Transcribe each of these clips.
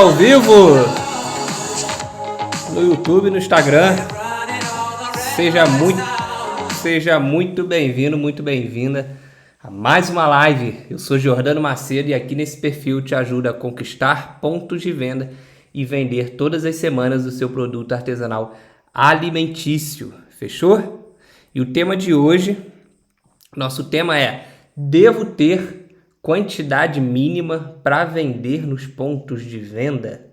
Ao vivo no YouTube, no Instagram. Seja muito bem-vindo, muito bem-vinda a mais uma live. Eu sou Jordano Macedo e aqui nesse perfil te ajuda a conquistar pontos de venda e vender todas as semanas o seu produto artesanal alimentício. Fechou? E o tema de hoje, nosso tema é: devo ter quantidade mínima para vender nos pontos de venda?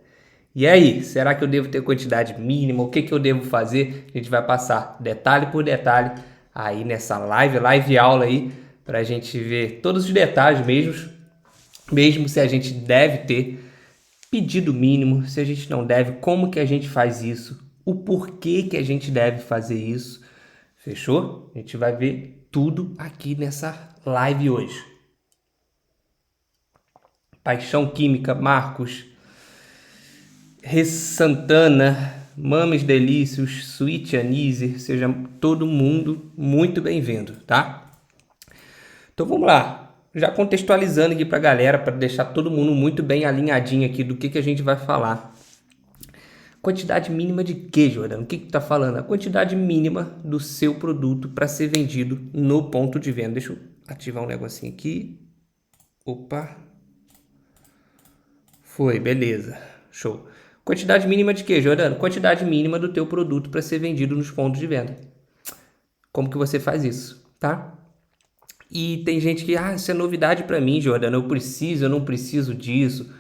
E aí, será que eu devo ter quantidade mínima? O que eu devo fazer? A gente vai passar detalhe por detalhe aí nessa live aula aí, para a gente ver todos os detalhes mesmo se a gente deve ter pedido mínimo, se a gente não deve, como que a gente faz isso, o porquê que a gente deve fazer isso. Fechou? A gente vai ver tudo aqui nessa live hoje. Paixão Química, Marcos, Santana, Mames Delícios, Sweet Anise, seja todo mundo muito bem-vindo, tá? Então vamos lá, já contextualizando aqui pra galera, para deixar todo mundo muito bem alinhadinho aqui do que a gente vai falar. Quantidade mínima de quê, Jordano? O que tá falando? A quantidade mínima do seu produto para ser vendido no ponto de venda. Deixa eu ativar um negocinho aqui. Opa. Foi, beleza. Show. Quantidade mínima de quê, Jordano? Quantidade mínima do teu produto para ser vendido nos pontos de venda. Como que você faz isso, tá? E tem gente que, isso é novidade para mim, Jordano. Eu não preciso disso.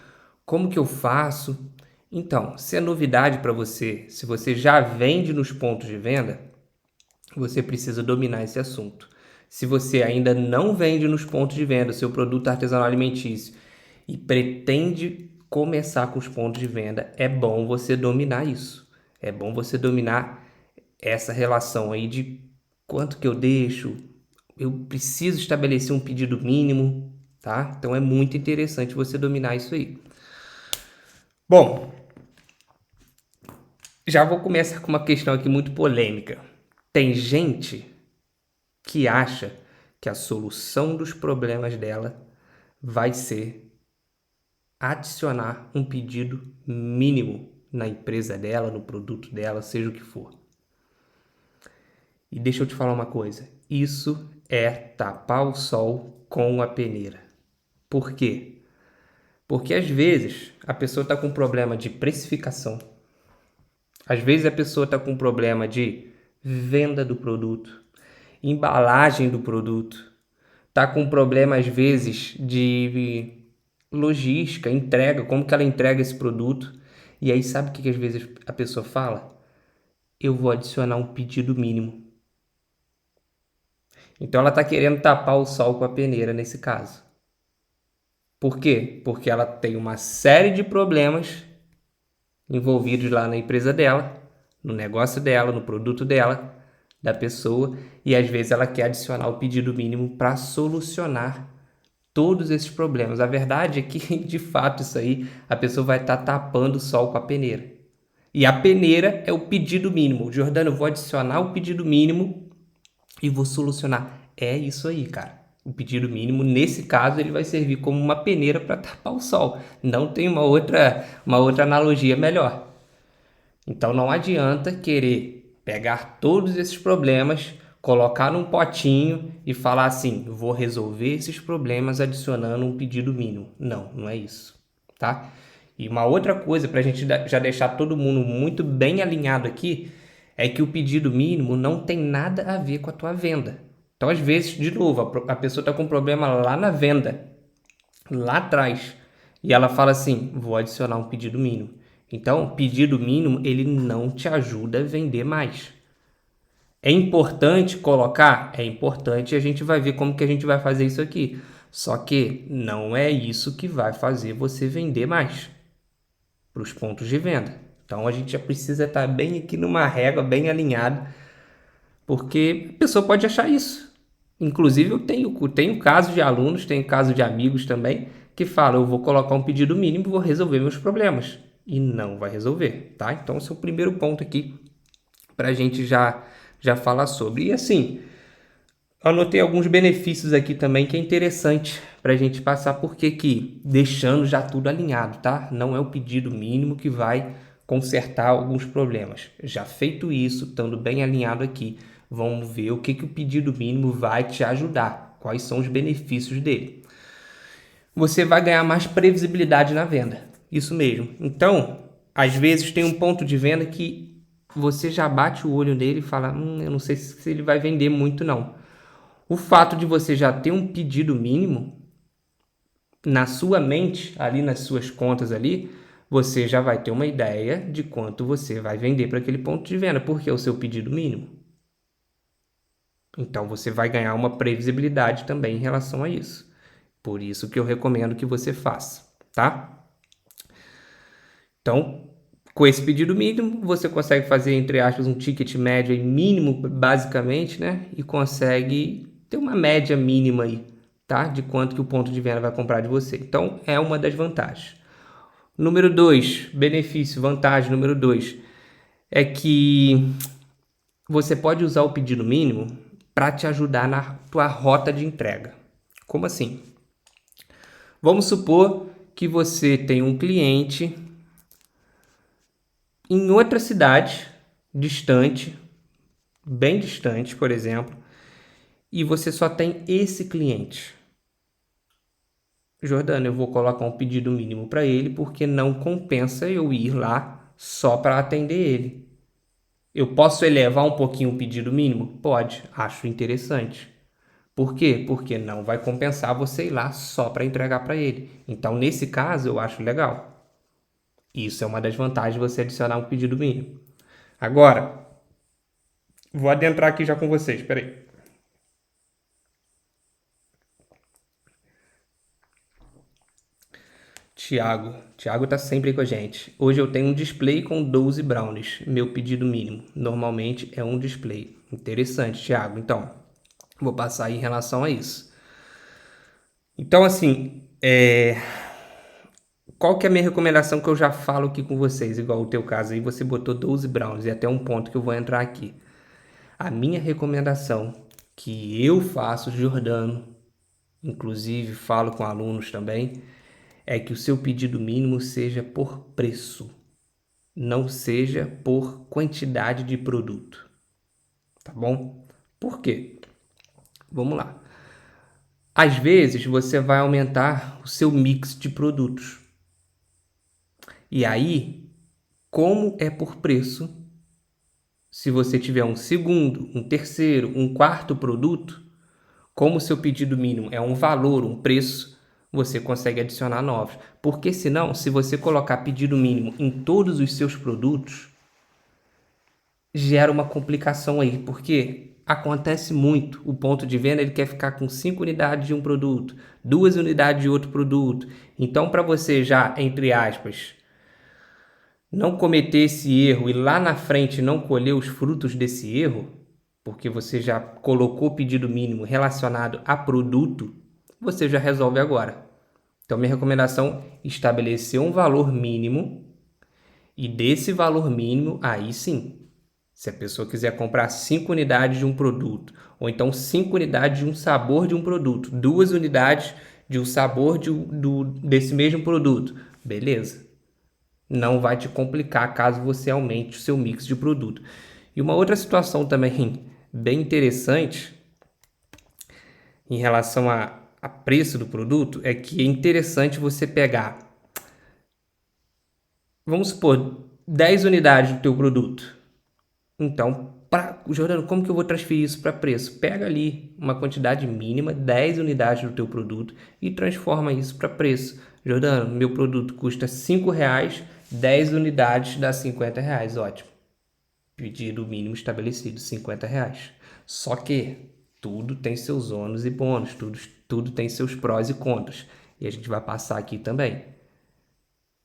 Como que eu faço? Então, se é novidade para você, se você já vende nos pontos de venda, você precisa dominar esse assunto. Se você ainda não vende nos pontos de venda o seu produto artesanal alimentício e pretende começar com os pontos de venda, é bom você dominar isso. É bom você dominar essa relação aí de quanto que eu deixo, eu preciso estabelecer um pedido mínimo, tá? Então é muito interessante você dominar isso aí. Bom, já vou começar com uma questão aqui muito polêmica. Tem gente que acha que a solução dos problemas dela vai ser adicionar um pedido mínimo na empresa dela, no produto dela, seja o que for. E deixa eu te falar uma coisa, isso é tapar o sol com a peneira. Por quê? Porque às vezes a pessoa está com problema de precificação, às vezes a pessoa está com problema de venda do produto, embalagem do produto, está com problema às vezes de logística, entrega, como que ela entrega esse produto. E aí sabe o que às vezes a pessoa fala? Eu vou adicionar um pedido mínimo. Então ela está querendo tapar o sol com a peneira nesse caso. Por quê? Porque ela tem uma série de problemas envolvidos lá na empresa dela, no negócio dela, no produto dela, da pessoa, e às vezes ela quer adicionar o pedido mínimo para solucionar todos esses problemas. A verdade é que, de fato, isso aí, a pessoa vai estar tapando o sol com a peneira. E a peneira é o pedido mínimo. Jordano, eu vou adicionar o pedido mínimo e vou solucionar. É isso aí, cara. O pedido mínimo, nesse caso, ele vai servir como uma peneira para tapar o sol. Não tem uma outra analogia melhor. Então não adianta querer pegar todos esses problemas, colocar num potinho e falar assim, vou resolver esses problemas adicionando um pedido mínimo. Não, não é isso, tá? E uma outra coisa para a gente já deixar todo mundo muito bem alinhado aqui é que o pedido mínimo não tem nada a ver com a tua venda. Então, às vezes, de novo, a pessoa está com um problema lá na venda, lá atrás, e ela fala assim, vou adicionar um pedido mínimo. Então, pedido mínimo, ele não te ajuda a vender mais. É importante colocar? É importante, a gente vai ver como que a gente vai fazer isso aqui. Só que não é isso que vai fazer você vender mais para os pontos de venda. Então, a gente já precisa estar bem aqui numa régua, bem alinhado, porque a pessoa pode achar isso. Inclusive, eu tenho casos de alunos, tenho casos de amigos também, que falam, eu vou colocar um pedido mínimo e vou resolver meus problemas. E não vai resolver, tá? Então, esse é o primeiro ponto aqui para a gente já falar sobre. E assim, anotei alguns benefícios aqui também que é interessante para a gente passar por que deixando já tudo alinhado, tá? Não é o pedido mínimo que vai consertar alguns problemas. Já feito isso, estando bem alinhado aqui, vamos ver o que o pedido mínimo vai te ajudar, quais são os benefícios dele. Você vai ganhar mais previsibilidade na venda, isso mesmo. Então, às vezes tem um ponto de venda que você já bate o olho nele e fala, eu não sei se ele vai vender muito não. O fato de você já ter um pedido mínimo na sua mente, ali nas suas contas ali, você já vai ter uma ideia de quanto você vai vender para aquele ponto de venda, porque é o seu pedido mínimo. Então você vai ganhar uma previsibilidade também em relação a isso. Por isso que eu recomendo que você faça, tá? Então, com esse pedido mínimo, você consegue fazer, entre aspas, um ticket médio aí, mínimo, basicamente, né? E consegue ter uma média mínima aí, tá? De quanto que o ponto de venda vai comprar de você. Então, é uma das vantagens. Número 2, benefício, vantagem número 2, é que você pode usar o pedido mínimo para te ajudar na tua rota de entrega. Como assim? Vamos supor que você tem um cliente em outra cidade, distante, bem distante, por exemplo, e você só tem esse cliente. Jordano, eu vou colocar um pedido mínimo para ele porque não compensa eu ir lá só para atender ele. Eu posso elevar um pouquinho o pedido mínimo? Pode, acho interessante. Por quê? Porque não vai compensar você ir lá só para entregar para ele. Então, nesse caso, eu acho legal. Isso é uma das vantagens de você adicionar um pedido mínimo. Agora, vou adentrar aqui já com vocês, peraí. Tiago tá sempre aí com a gente. Hoje eu tenho um display com 12 brownies, meu pedido mínimo. Normalmente é um display. Interessante, Tiago. Então, vou passar aí em relação a isso. Então, assim, qual que é a minha recomendação que eu já falo aqui com vocês? Igual o teu caso aí, você botou 12 brownies e até um ponto que eu vou entrar aqui. A minha recomendação que eu faço, Jordano, inclusive falo com alunos também, é que o seu pedido mínimo seja por preço, não seja por quantidade de produto, tá bom? Por quê? Vamos lá. Às vezes você vai aumentar o seu mix de produtos. E aí, como é por preço, se você tiver um segundo, um terceiro, um quarto produto, como o seu pedido mínimo é um valor, um preço, você consegue adicionar novos. Porque senão, se você colocar pedido mínimo em todos os seus produtos, gera uma complicação aí, porque acontece muito. O ponto de venda ele quer ficar com 5 unidades de um produto, 2 unidades de outro produto. Então, para você já, entre aspas, não cometer esse erro e lá na frente não colher os frutos desse erro, porque você já colocou o pedido mínimo relacionado a produto, você já resolve agora. Então, minha recomendação é estabelecer um valor mínimo e desse valor mínimo, aí sim, se a pessoa quiser comprar 5 unidades de um produto, ou então 5 unidades de um sabor de um produto, 2 unidades de um sabor desse mesmo produto, beleza. Não vai te complicar caso você aumente o seu mix de produto. E uma outra situação também bem interessante em relação a preço do produto é que é interessante você pegar, vamos supor, 10 unidades do teu produto. Então, Jordano, como que eu vou transferir isso para preço? Pega ali uma quantidade mínima, 10 unidades do teu produto e transforma isso para preço. Jordano, meu produto custa R$5, 10 unidades dá R$50, ótimo. Pedido mínimo estabelecido, R$50. Só que tudo tem seus ônus e bônus, tudo tem seus prós e contras. E a gente vai passar aqui também.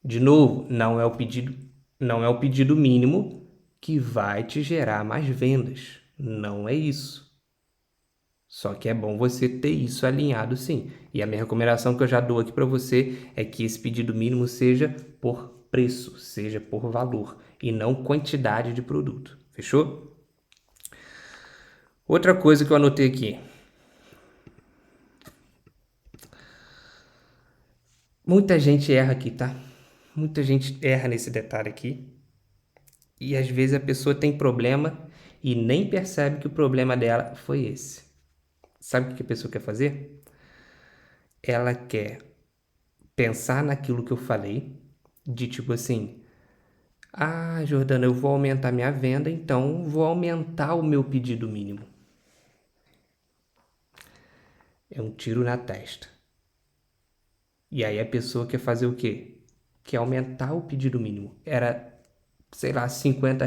De novo, não é o pedido mínimo que vai te gerar mais vendas. Não é isso. Só que é bom você ter isso alinhado sim. E a minha recomendação que eu já dou aqui para você é que esse pedido mínimo seja por preço, seja por valor e não quantidade de produto. Fechou? Outra coisa que eu anotei aqui. Muita gente erra aqui, tá? Muita gente erra nesse detalhe aqui. E às vezes a pessoa tem problema e nem percebe que o problema dela foi esse. Sabe o que a pessoa quer fazer? Ela quer pensar naquilo que eu falei, de tipo assim: ah, Jordana, eu vou aumentar minha venda, então vou aumentar o meu pedido mínimo. É um tiro na testa. E aí a pessoa quer fazer o quê? Quer aumentar o pedido mínimo. Era, sei lá, R$ 50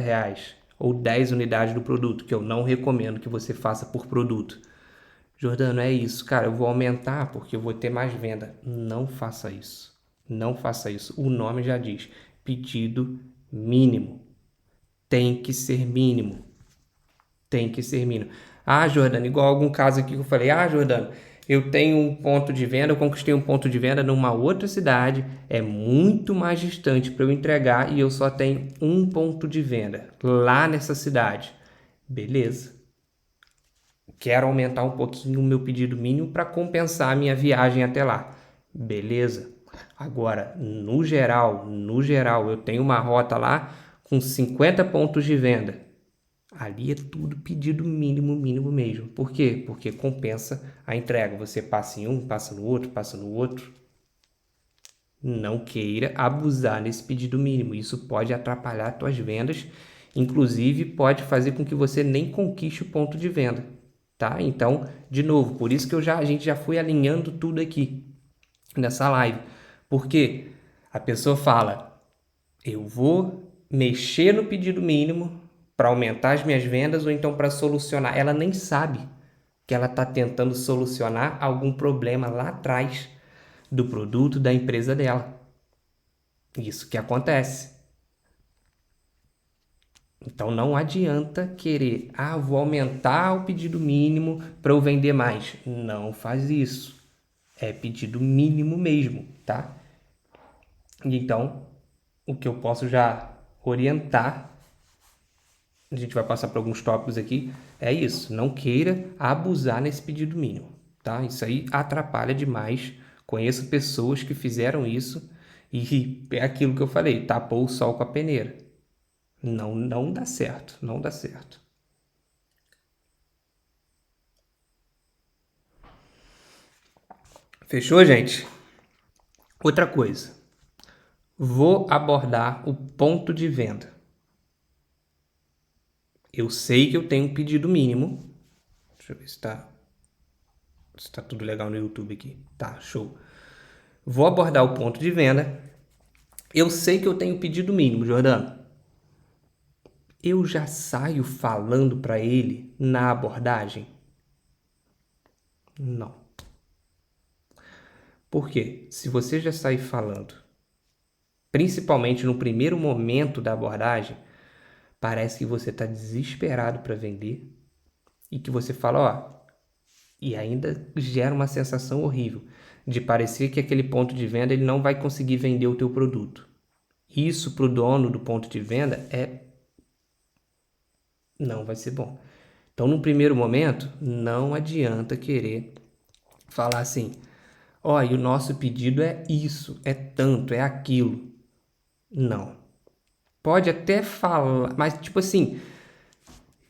ou 10 unidades do produto, que eu não recomendo que você faça por produto. Jordano, é isso, cara, eu vou aumentar porque eu vou ter mais venda. Não faça isso. Não faça isso. O nome já diz: pedido mínimo. Tem que ser mínimo. Tem que ser mínimo. Ah, Jordano, igual algum caso aqui que eu falei: ah, Jordano, eu tenho um ponto de venda, eu conquistei um ponto de venda numa outra cidade, é muito mais distante para eu entregar e eu só tenho um ponto de venda lá nessa cidade. Beleza. Quero aumentar um pouquinho o meu pedido mínimo para compensar a minha viagem até lá. Beleza. Agora, no geral, eu tenho uma rota lá com 50 pontos de venda. Ali é tudo pedido mínimo, mínimo mesmo. Por quê? Porque compensa a entrega. Você passa em um, passa no outro, passa no outro. Não queira abusar nesse pedido mínimo. Isso pode atrapalhar as tuas vendas. Inclusive, pode fazer com que você nem conquiste o ponto de venda. Tá? Então, de novo, por isso que a gente já foi alinhando tudo aqui nessa live. Porque a pessoa fala: eu vou mexer no pedido mínimo para aumentar as minhas vendas ou então para solucionar. Ela nem sabe que ela está tentando solucionar algum problema lá atrás do produto da empresa dela. Isso que acontece. Então não adianta querer, vou aumentar o pedido mínimo para eu vender mais. Não faz isso. É pedido mínimo mesmo, tá? Então, o que eu posso já orientar, a gente vai passar por alguns tópicos aqui, é isso. Não queira abusar nesse pedido mínimo, tá? Isso aí atrapalha demais. Conheço pessoas que fizeram isso e é aquilo que eu falei, tapou o sol com a peneira. Não, não dá certo, não dá certo. Fechou, gente? Outra coisa, vou abordar o ponto de venda. Eu sei que eu tenho um pedido mínimo. Deixa eu ver se tá tudo legal no YouTube aqui. Tá, show. Vou abordar o ponto de venda. Eu sei que eu tenho pedido mínimo, Jordano. Eu já saio falando para ele na abordagem? Não. Por quê? Se você já sair falando, principalmente no primeiro momento da abordagem, parece que você está desesperado para vender e que você fala, e ainda gera uma sensação horrível de parecer que aquele ponto de venda ele não vai conseguir vender o teu produto. Isso para o dono do ponto de venda não vai ser bom. Então, no primeiro momento, não adianta querer falar assim: e o nosso pedido é isso, é tanto, é aquilo. Não. Pode até falar, mas tipo assim,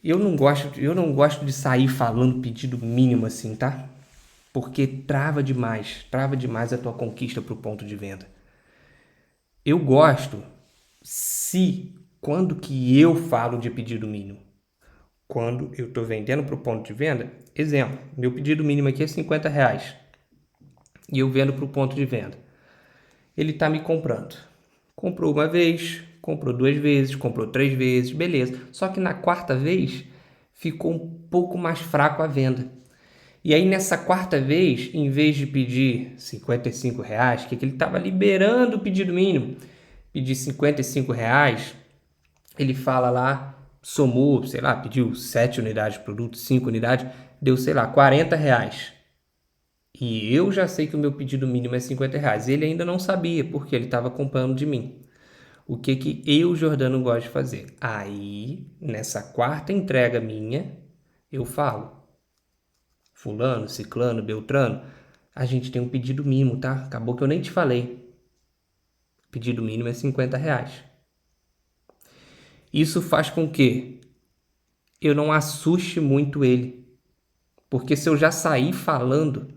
eu não gosto de sair falando pedido mínimo assim, tá? Porque trava demais a tua conquista para o ponto de venda. Eu gosto se quando que eu falo de pedido mínimo, quando eu estou vendendo para o ponto de venda, exemplo, meu pedido mínimo aqui é R$ 50 e eu vendo para o ponto de venda. Ele está me comprando. Comprou uma vez, comprou duas vezes, comprou três vezes, beleza. Só que na quarta vez ficou um pouco mais fraco a venda. E aí nessa quarta vez, em vez de pedir R$ 55, que ele estava liberando o pedido mínimo, pedir R$ 55, ele fala lá, somou, sei lá, pediu 7 unidades de produto, 5 unidades, deu, sei lá, R$ 40. E eu já sei que o meu pedido mínimo é R$ 50. Ele ainda não sabia, porque ele estava comprando de mim. O que eu, Jordano, gosto de fazer? Aí, nessa quarta entrega minha, eu falo: fulano, ciclano, beltrano, a gente tem um pedido mínimo, tá? Acabou que eu nem te falei. O pedido mínimo é R$ 50. Isso faz com que eu não assuste muito ele. Porque se eu já sair falando,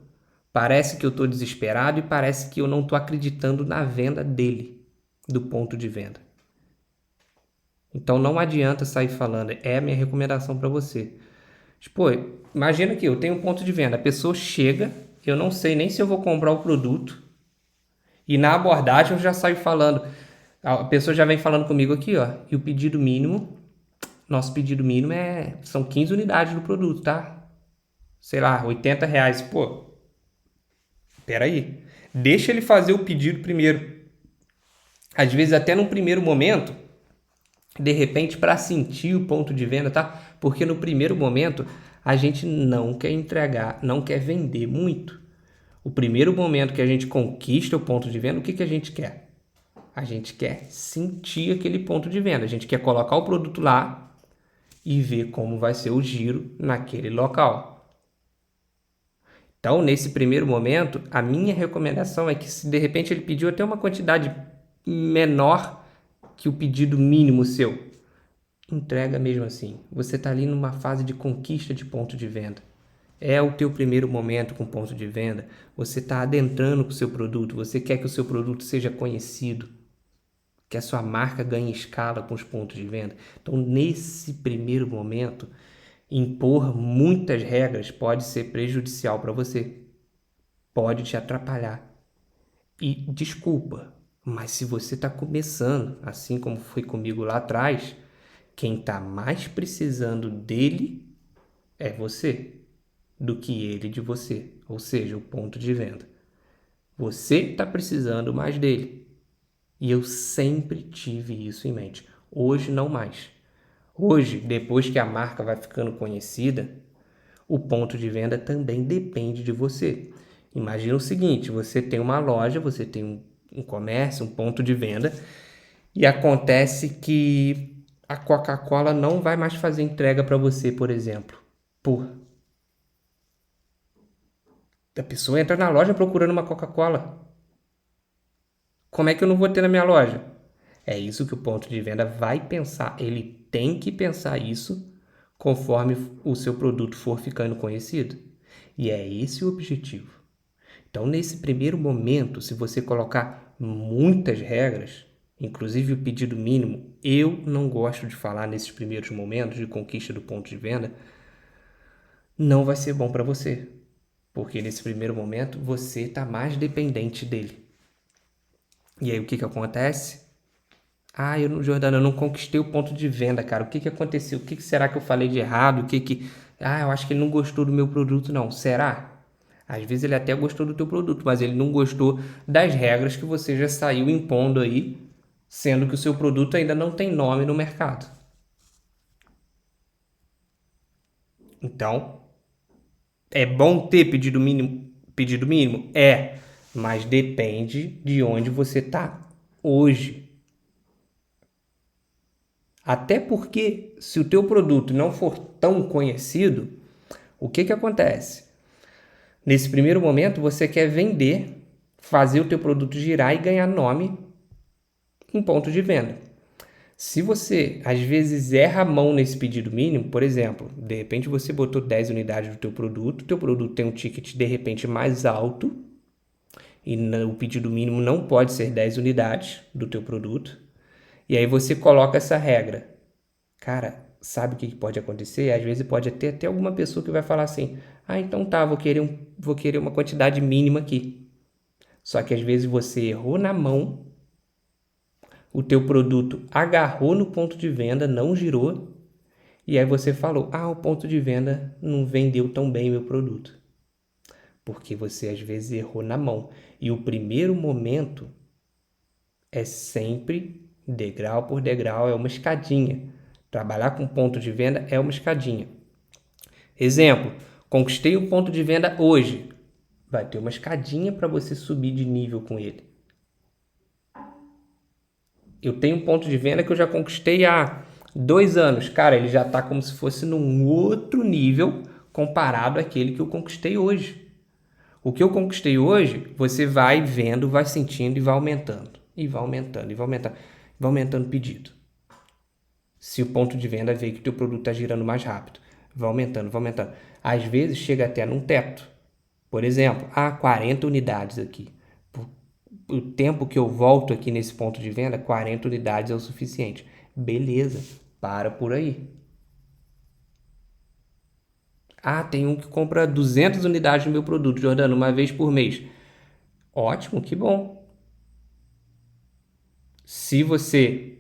parece que eu estou desesperado e parece que eu não estou acreditando na venda dele, do ponto de venda. Então não adianta sair falando, é a minha recomendação para você. Pô, imagina que eu tenho um ponto de venda, a pessoa chega, eu não sei nem se eu vou comprar o produto, e na abordagem eu já saio falando, a pessoa já vem falando comigo aqui, ó, e o pedido mínimo, nosso pedido mínimo são 15 unidades do produto, tá? Sei lá, R$ 80. Pô, peraí, deixa ele fazer o pedido primeiro. Às vezes até num primeiro momento, de repente para sentir o ponto de venda, tá? Porque no primeiro momento a gente não quer entregar, não quer vender muito. O primeiro momento que a gente conquista o ponto de venda, o que a gente quer? A gente quer sentir aquele ponto de venda. A gente quer colocar o produto lá e ver como vai ser o giro naquele local. Então, nesse primeiro momento, a minha recomendação é que se de repente ele pediu até uma quantidade menor que o pedido mínimo seu, entrega mesmo assim. Você está ali numa fase de conquista de ponto de venda. É o teu primeiro momento com ponto de venda. Você está adentrando com o seu produto. Você quer que o seu produto seja conhecido. Que a sua marca ganhe escala com os pontos de venda. Então, nesse primeiro momento, impor muitas regras pode ser prejudicial para você. Pode te atrapalhar. E desculpa, mas se você está começando, assim como foi comigo lá atrás, quem está mais precisando dele é você do que ele de você, ou seja, o ponto de venda. Você está precisando mais dele. E eu sempre tive isso em mente. Hoje não mais. Hoje, depois que a marca vai ficando conhecida, o ponto de venda também depende de você. Imagina o seguinte, você tem uma loja, você tem um comércio, um ponto de venda, e acontece que a Coca-Cola não vai mais fazer entrega para você, por exemplo. A pessoa entra na loja procurando uma Coca-Cola. Como é que eu não vou ter na minha loja? É isso que o ponto de venda vai pensar. Ele tem que pensar isso conforme o seu produto for ficando conhecido. E é esse o objetivo. Então, nesse primeiro momento, se você colocar muitas regras, inclusive o pedido mínimo, eu não gosto de falar nesses primeiros momentos de conquista do ponto de venda, não vai ser bom para você. Porque nesse primeiro momento você está mais dependente dele. E aí o que acontece? Jordana, eu não conquistei o ponto de venda, cara. O que aconteceu? O que será que eu falei de errado? Eu acho que ele não gostou do meu produto, não. Será? Às vezes ele até gostou do teu produto, mas ele não gostou das regras que você já saiu impondo aí, sendo que o seu produto ainda não tem nome no mercado. Então, é bom ter pedido mínimo? Pedido mínimo? É, mas depende de onde você está hoje. Até porque, se o teu produto não for tão conhecido, o que acontece? Nesse primeiro momento, você quer vender, fazer o teu produto girar e ganhar nome em ponto de venda. Se você, às vezes, erra a mão nesse pedido mínimo, por exemplo, de repente você botou 10 unidades do teu produto tem um ticket, de repente, mais alto, e o pedido mínimo não pode ser 10 unidades do teu produto, e aí você coloca essa regra. Cara, sabe o que pode acontecer? Às vezes pode ter até alguma pessoa que vai falar assim, então tá, vou querer uma quantidade mínima aqui. Só que às vezes você errou na mão, o teu produto agarrou no ponto de venda, não girou, e aí você falou, o ponto de venda não vendeu tão bem meu produto. Porque você às vezes errou na mão. E o primeiro momento é sempre degrau por degrau, é uma escadinha. Trabalhar com ponto de venda é uma escadinha. Exemplo, conquistei o ponto de venda hoje. Vai ter uma escadinha para você subir de nível com ele. Eu tenho um ponto de venda que eu já conquistei há 2 anos. Cara, ele já está como se fosse num outro nível comparado àquele que eu conquistei hoje. O que eu conquistei hoje, você vai vendo, vai sentindo e vai aumentando. E vai aumentando, e vai aumentando. Vai aumentando o pedido. Se o ponto de venda vê que o teu produto está girando mais rápido, vai aumentando, vai aumentando. Às vezes chega até num teto. Por exemplo, 40 unidades aqui. O tempo que eu volto aqui nesse ponto de venda, 40 unidades é o suficiente. Beleza, para por aí. Tem um que compra 200 unidades do meu produto, Jordano, uma vez por mês. Ótimo, que bom. Se você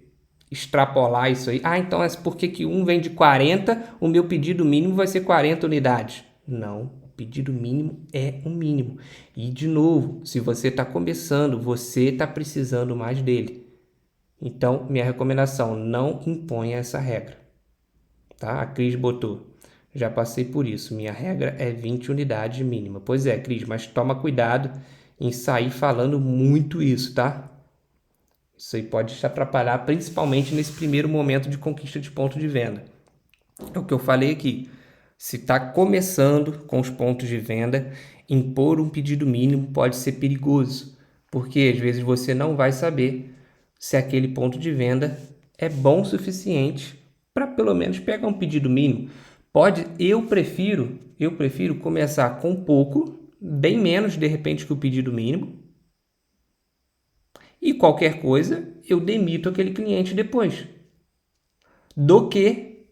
extrapolar isso aí, então é porque que um vende 40, o meu pedido mínimo vai ser 40 unidades. Não, o pedido mínimo é o mínimo. E de novo, se você está começando, você está precisando mais dele. Então, minha recomendação, não imponha essa regra. Tá? A Cris botou. Já passei por isso. Minha regra é 20 unidades mínima. Pois é, Cris, mas toma cuidado em sair falando muito isso, tá? Isso aí pode te atrapalhar, principalmente nesse primeiro momento de conquista de ponto de venda. É o que eu falei aqui. Se está começando com os pontos de venda, impor um pedido mínimo pode ser perigoso, porque às vezes você não vai saber se aquele ponto de venda é bom o suficiente para pelo menos pegar um pedido mínimo. Eu prefiro começar com pouco, bem menos de repente que o pedido mínimo, e qualquer coisa eu demito aquele cliente depois. Do que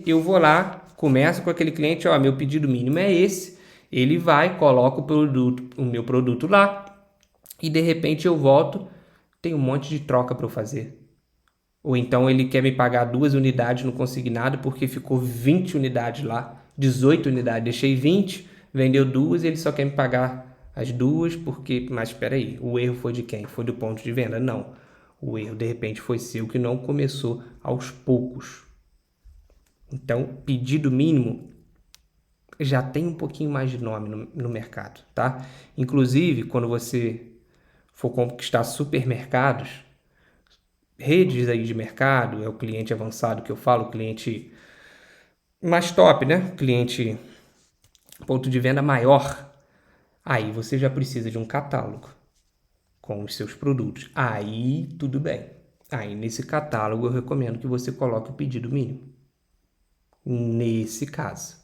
eu vou lá, começo com aquele cliente, meu pedido mínimo é esse, ele vai, coloca o meu produto lá e de repente eu volto, tem um monte de troca para eu fazer. Ou então ele quer me pagar 2 unidades no consignado porque ficou 20 unidades lá, 18 unidades, deixei 20, vendeu 2 e ele só quer me pagar as 2 porque... Mas espera aí, o erro foi de quem? Foi do ponto de venda? Não. O erro de repente foi seu que não começou aos poucos. Então, pedido mínimo já tem um pouquinho mais de nome no mercado, tá? Inclusive, quando você for conquistar supermercados, redes aí de mercado, é o cliente avançado que eu falo, o cliente mais top, né? Cliente ponto de venda maior. Aí você já precisa de um catálogo com os seus produtos. Aí tudo bem. Aí nesse catálogo eu recomendo que você coloque o pedido mínimo. Nesse caso.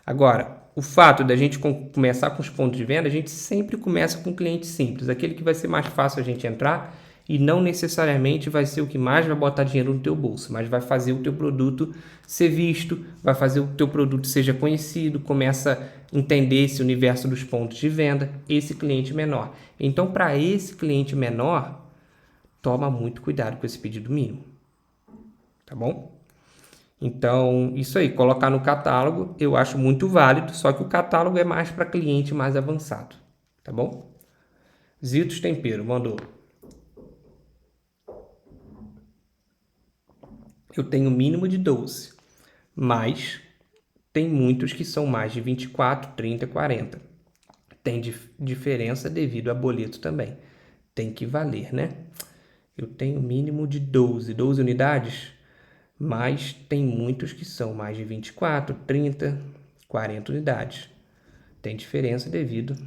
Agora, o fato da gente começar com os pontos de venda, a gente sempre começa com um cliente simples, aquele que vai ser mais fácil a gente entrar e não necessariamente vai ser o que mais vai botar dinheiro no teu bolso, mas vai fazer o teu produto ser visto, vai fazer o teu produto seja conhecido, começa a entender esse universo dos pontos de venda, esse cliente menor. Então, para esse cliente menor, toma muito cuidado com esse pedido mínimo, tá bom? Então, isso aí, colocar no catálogo eu acho muito válido, só que o catálogo é mais para cliente mais avançado, tá bom? Zitos Tempero mandou. Eu tenho mínimo de 12, mas tem muitos que são mais de 24, 30, 40. Tem diferença devido a boleto também. Tem que valer, né? Eu tenho mínimo de 12 unidades, mas tem muitos que são mais de 24, 30, 40 unidades. Tem diferença devido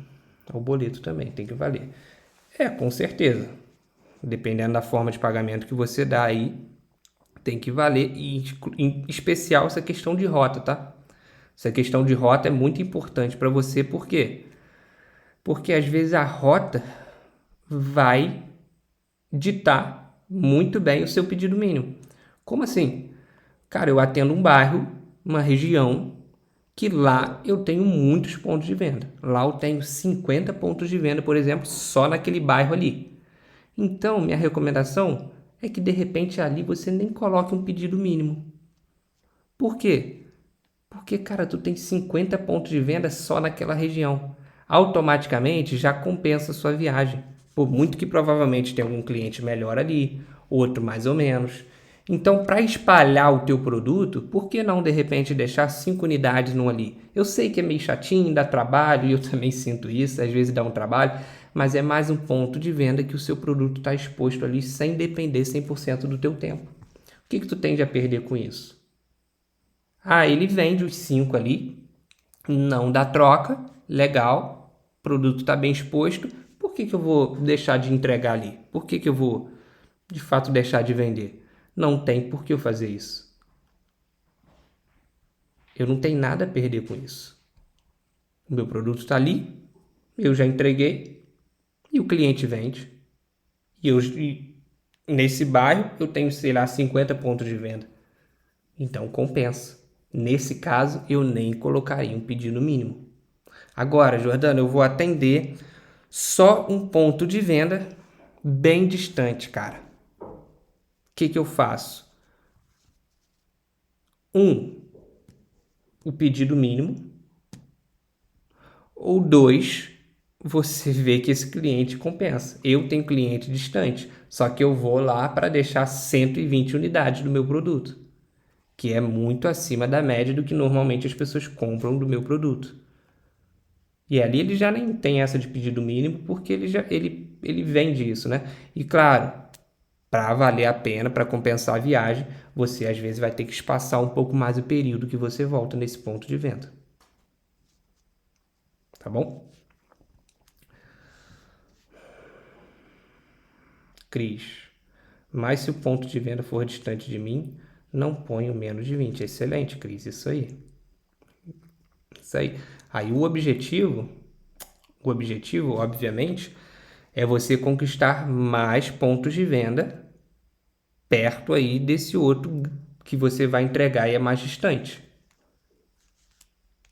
ao boleto também, tem que valer. Com certeza. Dependendo da forma de pagamento que você dá aí, tem que valer. E em especial essa questão de rota, tá? Essa questão de rota é muito importante para você, por quê? Porque às vezes a rota vai ditar muito bem o seu pedido mínimo. Como assim? Cara, eu atendo um bairro, uma região, que lá eu tenho muitos pontos de venda. Lá eu tenho 50 pontos de venda, por exemplo, só naquele bairro ali. Então, minha recomendação é que de repente ali você nem coloque um pedido mínimo. Por quê? Porque, cara, tu tem 50 pontos de venda só naquela região. Automaticamente já compensa a sua viagem. Por muito que provavelmente tem algum cliente melhor ali, outro mais ou menos. Então, para espalhar o teu produto, por que não de repente deixar 5 unidades num ali? Eu sei que é meio chatinho, dá trabalho, e eu também sinto isso, às vezes dá um trabalho, mas é mais um ponto de venda que o seu produto está exposto ali sem depender 100% do teu tempo. O que tu tende a perder com isso? Ele vende os 5 ali, não dá troca, legal, O produto está bem exposto, por que eu vou deixar de entregar ali? Por que eu vou, de fato, deixar de vender? Não tem por que eu fazer isso. Eu não tenho nada a perder com isso. O meu produto está ali, eu já entreguei e o cliente vende. E nesse bairro eu tenho, sei lá, 50 pontos de venda. Então compensa. Nesse caso, eu nem colocaria um pedido mínimo. Agora, Jordano, eu vou atender só um ponto de venda bem distante, cara. O que eu faço? O pedido mínimo. Ou dois, você vê que esse cliente compensa. Eu tenho cliente distante, só que eu vou lá para deixar 120 unidades do meu produto, que é muito acima da média do que normalmente as pessoas compram do meu produto. E ali ele já nem tem essa de pedido mínimo, porque ele vende isso, né? E claro, para valer a pena, para compensar a viagem, você às vezes vai ter que espaçar um pouco mais o período que você volta nesse ponto de venda. Tá bom? Cris. Mas se o ponto de venda for distante de mim, não ponho menos de 20. Excelente, Cris. Isso aí. Isso aí. Aí o objetivo, obviamente, é você conquistar mais pontos de venda perto aí desse outro que você vai entregar e é mais distante.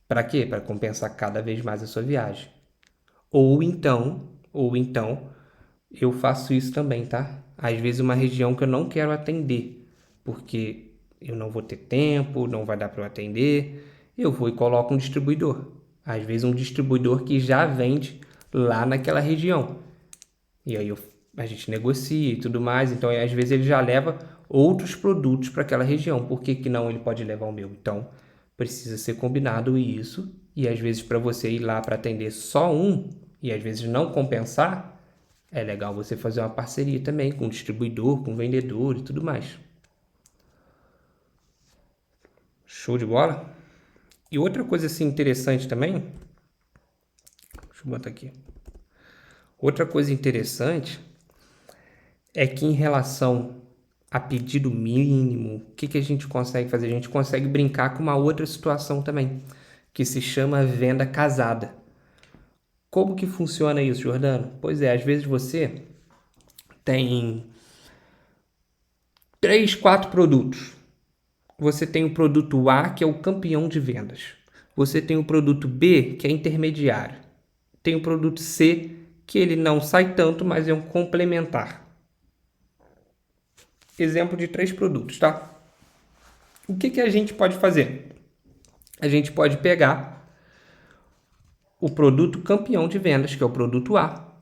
Para quê? Para compensar cada vez mais a sua viagem. Ou então, eu faço isso também, tá? Às vezes uma região que eu não quero atender, porque eu não vou ter tempo, não vai dar para eu atender, eu vou e coloco um distribuidor. Às vezes um distribuidor que já vende lá naquela região. E aí a gente negocia e tudo mais, então às vezes ele já leva outros produtos para aquela região. Por que que não ele pode levar o meu? Então precisa ser combinado isso, e às vezes para você ir lá para atender só um, e às vezes não compensar, é legal você fazer uma parceria também com o distribuidor, com o vendedor e tudo mais. Show de bola? E outra coisa assim interessante também, deixa eu botar aqui. Outra coisa interessante é que em relação a pedido mínimo, o que a gente consegue fazer? A gente consegue brincar com uma outra situação também, que se chama venda casada. Como que funciona isso, Jordano? Pois é, às vezes você tem 3, 4 produtos. Você tem o produto A, que é o campeão de vendas. Você tem o produto B, que é intermediário. Tem o produto C, que ele não sai tanto, mas é um complementar. Exemplo de 3 produtos, tá? O que a gente pode fazer? A gente pode pegar o produto campeão de vendas, que é o produto A,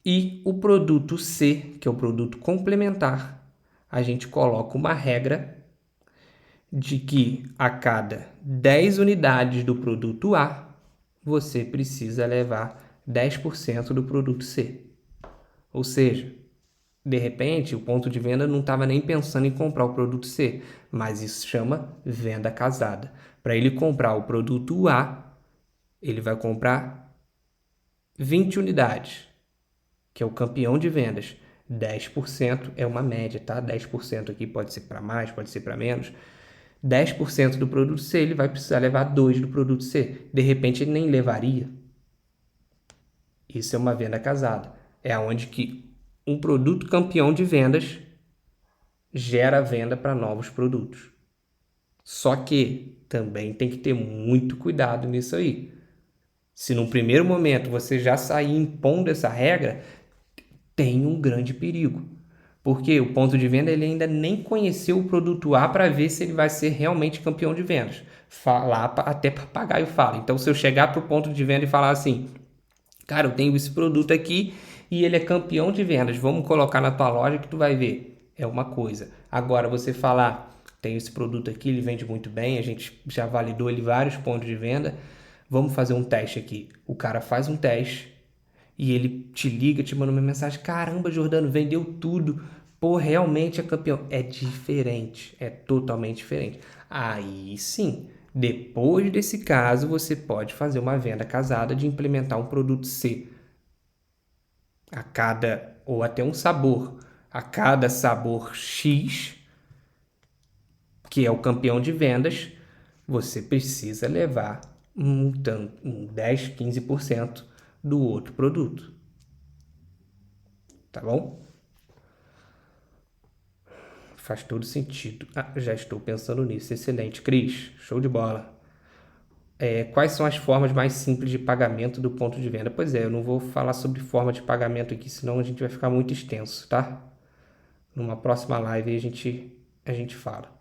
e o produto C, que é o produto complementar. A gente coloca uma regra de que a cada 10 unidades do produto A, você precisa levar 10% do produto C. Ou seja, de repente, o ponto de venda não estava nem pensando em comprar o produto C, mas isso chama venda casada. Para ele comprar o produto A, ele vai comprar 20 unidades, que é o campeão de vendas. 10% é uma média, tá? 10% aqui pode ser para mais, pode ser para menos. 10% do produto C, ele vai precisar levar 2 do produto C. De repente, ele nem levaria. Isso é uma venda casada. É onde que um produto campeão de vendas gera venda para novos produtos. Só que também tem que ter muito cuidado nisso aí. Se no primeiro momento você já sair impondo essa regra, tem um grande perigo. Porque o ponto de venda ele ainda nem conheceu o produto A para ver se ele vai ser realmente campeão de vendas. Falar até papagaio fala. Então, se eu chegar para o ponto de venda e falar assim, cara, eu tenho esse produto aqui e ele é campeão de vendas, vamos colocar na tua loja que tu vai ver. É uma coisa. Agora, você falar, tenho esse produto aqui, ele vende muito bem, a gente já validou ele vários pontos de venda, vamos fazer um teste aqui. O cara faz um teste e ele te liga, te manda uma mensagem, caramba, Jordano, vendeu tudo. Pô, realmente é campeão. É diferente, é totalmente diferente. Aí sim, Depois desse caso, você pode fazer uma venda casada de implementar um produto C a cada, ou até um sabor, a cada sabor X, que é o campeão de vendas, você precisa levar um 10, 15% do outro produto. Tá bom? Faz todo sentido. Já estou pensando nisso. Excelente, Cris. Show de bola. Quais são as formas mais simples de pagamento do ponto de venda? Pois é, eu não vou falar sobre forma de pagamento aqui, senão a gente vai ficar muito extenso, tá? Numa próxima live a gente fala.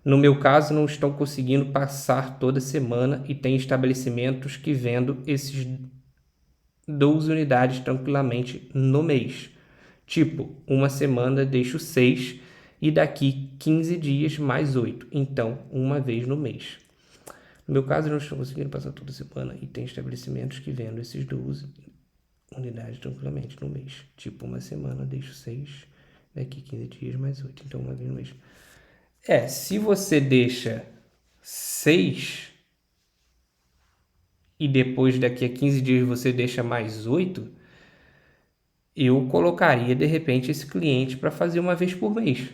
No meu caso, não estão conseguindo passar toda semana e tem estabelecimentos que vendo esses 12 unidades tranquilamente no mês. Tipo, uma semana deixo 6 e daqui 15 dias mais 8. Então, uma vez no mês. No meu caso, não estou conseguindo passar toda semana e tem estabelecimentos que vendem esses 12 unidades tranquilamente no mês. Tipo, uma semana deixo 6, daqui 15 dias mais 8. Então, uma vez no mês. Se você deixa 6 e depois daqui a 15 dias você deixa mais 8, eu colocaria de repente esse cliente para fazer uma vez por mês.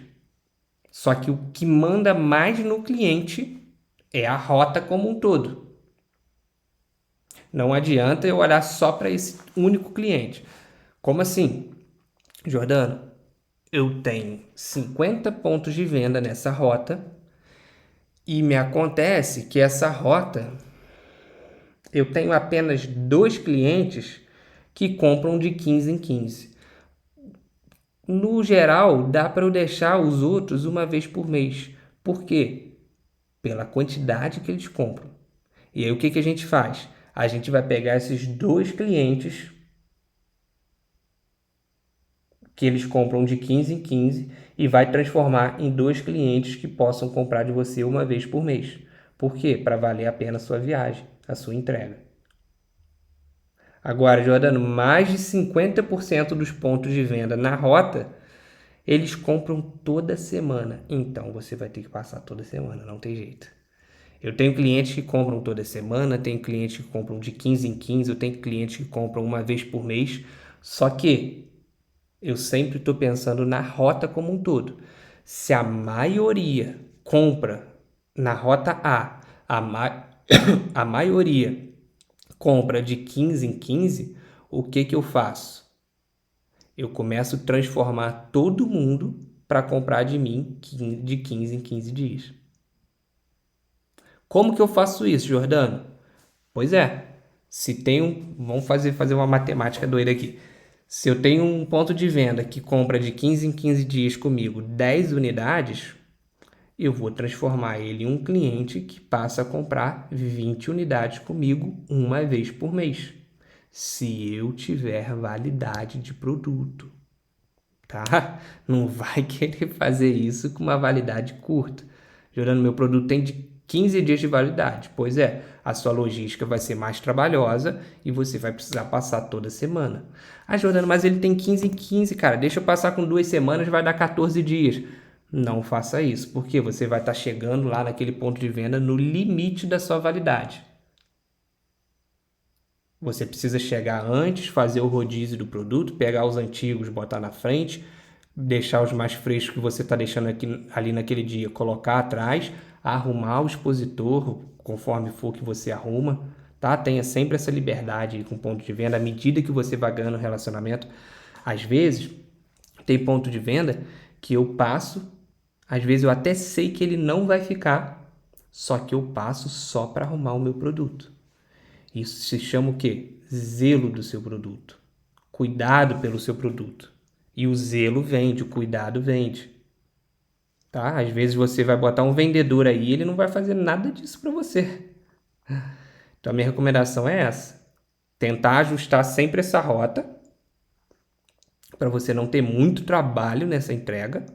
Só que o que manda mais no cliente é a rota como um todo. Não adianta eu olhar só para esse único cliente. Como assim? Jordano, eu tenho 50 pontos de venda nessa rota e me acontece que essa rota eu tenho apenas 2 clientes que compram de 15 em 15. No geral, dá para eu deixar os outros uma vez por mês. Por quê? Pela quantidade que eles compram. E aí o que a gente faz? A gente vai pegar esses 2 clientes que eles compram de 15 em 15 e vai transformar em 2 clientes que possam comprar de você uma vez por mês. Por quê? Para valer a pena a sua viagem, a sua entrega. Agora, Jordano, mais de 50% dos pontos de venda na rota, eles compram toda semana. Então, você vai ter que passar toda semana, não tem jeito. Eu tenho clientes que compram toda semana, tenho clientes que compram de 15 em 15, eu tenho clientes que compram uma vez por mês. Só que eu sempre estou pensando na rota como um todo. Se a maioria compra na rota A, a maioria compra de 15 em 15, o que eu faço? Eu começo a transformar todo mundo para comprar de mim de 15 em 15 dias. Como que eu faço isso, Jordano? Pois é, se tem vamos fazer uma matemática doida aqui. Se eu tenho um ponto de venda que compra de 15 em 15 dias comigo 10 unidades, eu vou transformar ele em um cliente que passa a comprar 20 unidades comigo uma vez por mês, se eu tiver validade de produto, tá? Não vai querer fazer isso com uma validade curta. Jordano, meu produto tem de 15 dias de validade. Pois é, a sua logística vai ser mais trabalhosa e você vai precisar passar toda semana. Jordano, mas ele tem 15 em 15, cara. Deixa eu passar com 2 semanas, vai dar 14 dias. Não faça isso, porque você vai estar chegando lá naquele ponto de venda no limite da sua validade. Você precisa chegar antes, fazer o rodízio do produto, pegar os antigos, botar na frente, deixar os mais frescos que você está deixando ali naquele dia, colocar atrás, arrumar o expositor conforme for que você arruma, tá? Tenha sempre essa liberdade com ponto de venda à medida que você vai ganhando relacionamento. Às vezes, tem ponto de venda que eu passo, às vezes eu até sei que ele não vai ficar, só que eu passo só para arrumar o meu produto. Isso se chama o quê? Zelo do seu produto. Cuidado pelo seu produto. E o zelo vende, o cuidado vende. Tá? Às vezes você vai botar um vendedor aí e ele não vai fazer nada disso para você. Então a minha recomendação é essa. Tentar ajustar sempre essa rota para você não ter muito trabalho nessa entrega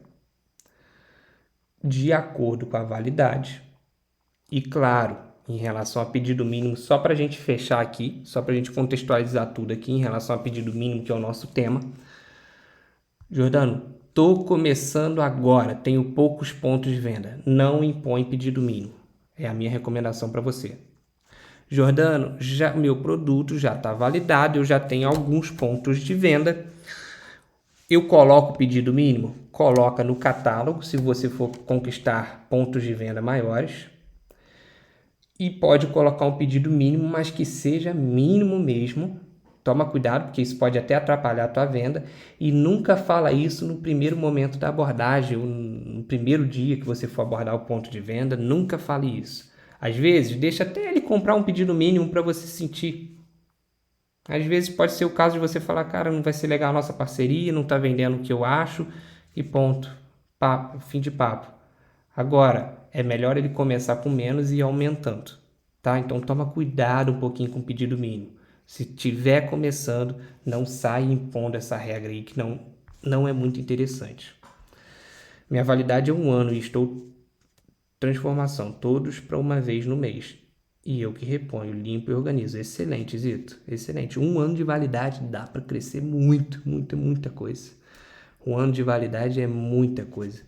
de acordo com a validade. E claro, em relação a pedido mínimo, só para a gente fechar aqui, só para a gente contextualizar tudo aqui em relação a pedido mínimo, que é o nosso tema. Jordano, estou começando agora, tenho poucos pontos de venda. Não impõe pedido mínimo. É a minha recomendação para você. Jordano, meu produto já está validado, eu já tenho alguns pontos de venda. Eu coloco o pedido mínimo? Coloca no catálogo, se você for conquistar pontos de venda maiores. E pode colocar um pedido mínimo, mas que seja mínimo mesmo. Toma cuidado, porque isso pode até atrapalhar a tua venda. E nunca fala isso no primeiro momento da abordagem, ou no primeiro dia que você for abordar o ponto de venda. Nunca fale isso. Às vezes, deixa até ele comprar um pedido mínimo para você sentir. Às vezes pode ser o caso de você falar, cara, não vai ser legal a nossa parceria, não está vendendo o que eu acho, e ponto. Papo, fim de papo. Agora, é melhor ele começar com menos e ir aumentando, tá? Então toma cuidado um pouquinho com o pedido mínimo. Se tiver começando, não sai impondo essa regra aí que não é muito interessante. Minha validade é 1 ano e estou transformação, todos para uma vez no mês. E eu que reponho, limpo e organizo. Excelente, Zito. Excelente. 1 ano de validade dá para crescer muito, muita coisa. 1 ano de validade é muita coisa.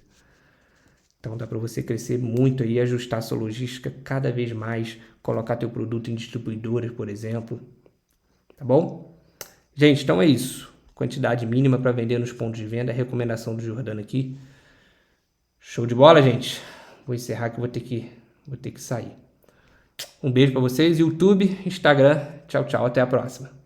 Então dá para você crescer muito aí, ajustar sua logística cada vez mais, colocar teu produto em distribuidores, por exemplo. Tá bom? Gente, então é isso. Quantidade mínima para vender nos pontos de venda, recomendação do Jordano aqui. Show de bola, gente. Vou encerrar que vou ter que sair. Um beijo para vocês, YouTube, Instagram. Tchau, tchau, até a próxima.